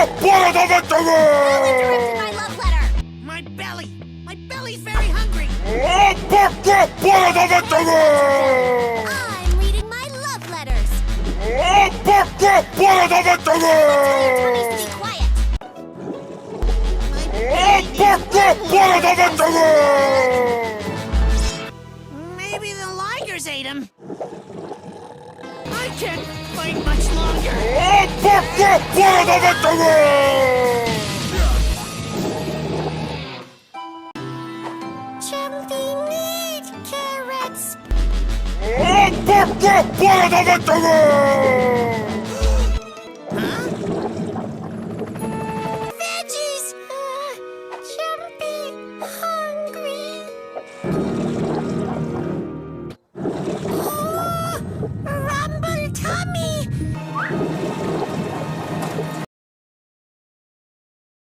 interrupted my love letter! My belly! My belly's very hungry! I'm reading my love letters! Tell your tummies to be quiet! Maybe the ligers ate him. I can't fight much longer. Jumping meat carrots!